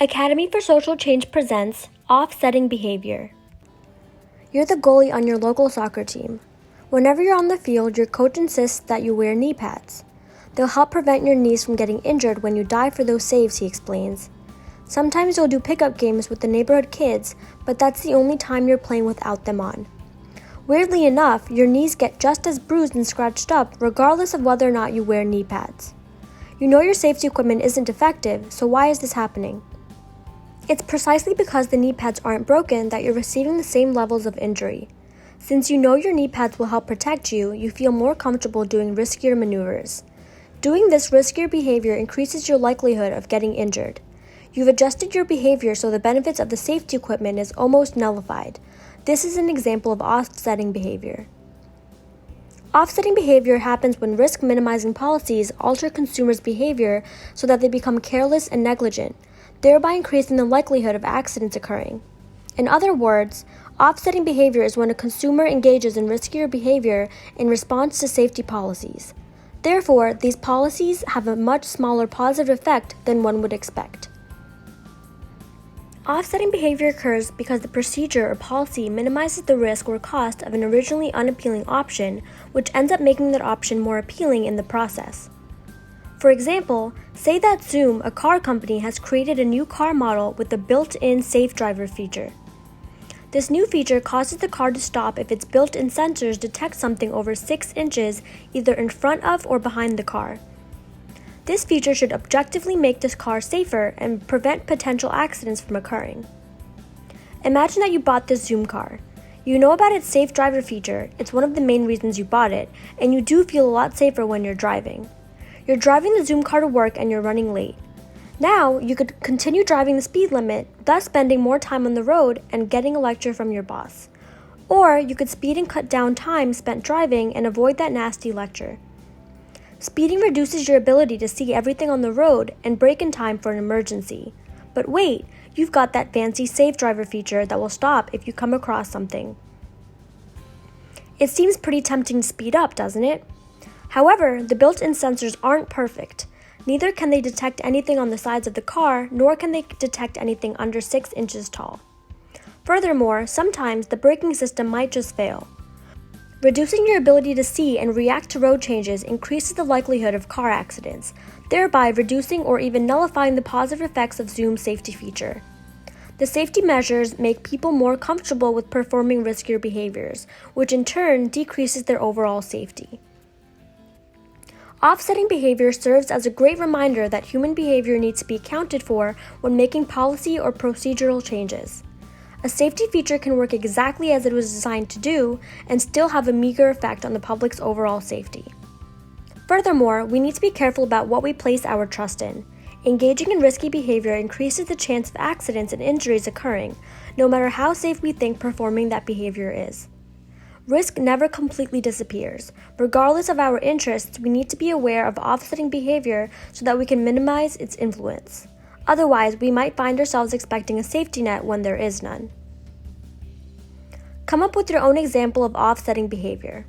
Academy for Social Change presents Offsetting Behavior. You're the goalie on your local soccer team. Whenever you're on the field, your coach insists that you wear knee pads. They'll help prevent your knees from getting injured when you dive for those saves, he explains. Sometimes you'll do pickup games with the neighborhood kids, but that's the only time you're playing without them on. Weirdly enough, your knees get just as bruised and scratched up regardless of whether or not you wear knee pads. You know your safety equipment isn't effective, so why is this happening? It's precisely because the knee pads aren't broken that you're receiving the same levels of injury. Since you know your knee pads will help protect you, you feel more comfortable doing riskier maneuvers. Doing this riskier behavior increases your likelihood of getting injured. You've adjusted your behavior so the benefits of the safety equipment is almost nullified. This is an example of offsetting behavior. Offsetting behavior happens when risk-minimizing policies alter consumers' behavior so that they become careless and negligent, thereby increasing the likelihood of accidents occurring. In other words, offsetting behavior is when a consumer engages in riskier behavior in response to safety policies. Therefore, these policies have a much smaller positive effect than one would expect. Offsetting behavior occurs because the procedure or policy minimizes the risk or cost of an originally unappealing option, which ends up making that option more appealing in the process. For example, say that Zoom, a car company, has created a new car model with a built-in safe driver feature. This new feature causes the car to stop if its built-in sensors detect something over 6 inches either in front of or behind the car. This feature should objectively make this car safer and prevent potential accidents from occurring. Imagine that you bought this Zoom car. You know about its safe driver feature, it's one of the main reasons you bought it, and you do feel a lot safer when you're driving. You're driving the Zoom car to work and you're running late. Now, you could continue driving the speed limit, thus spending more time on the road and getting a lecture from your boss. Or you could speed and cut down time spent driving and avoid that nasty lecture. Speeding reduces your ability to see everything on the road and brake in time for an emergency. But wait, you've got that fancy safe driver feature that will stop if you come across something. It seems pretty tempting to speed up, doesn't it? However, the built-in sensors aren't perfect. Neither can they detect anything on the sides of the car, nor can they detect anything under 6 inches tall. Furthermore, sometimes the braking system might just fail. Reducing your ability to see and react to road changes increases the likelihood of car accidents, thereby reducing or even nullifying the positive effects of Zoom's safety feature. The safety measures make people more comfortable with performing riskier behaviors, which in turn decreases their overall safety. Offsetting behavior serves as a great reminder that human behavior needs to be accounted for when making policy or procedural changes. A safety feature can work exactly as it was designed to do and still have a meager effect on the public's overall safety. Furthermore, we need to be careful about what we place our trust in. Engaging in risky behavior increases the chance of accidents and injuries occurring, no matter how safe we think performing that behavior is. Risk never completely disappears. Regardless of our interests, we need to be aware of offsetting behavior so that we can minimize its influence. Otherwise, we might find ourselves expecting a safety net when there is none. Come up with your own example of offsetting behavior.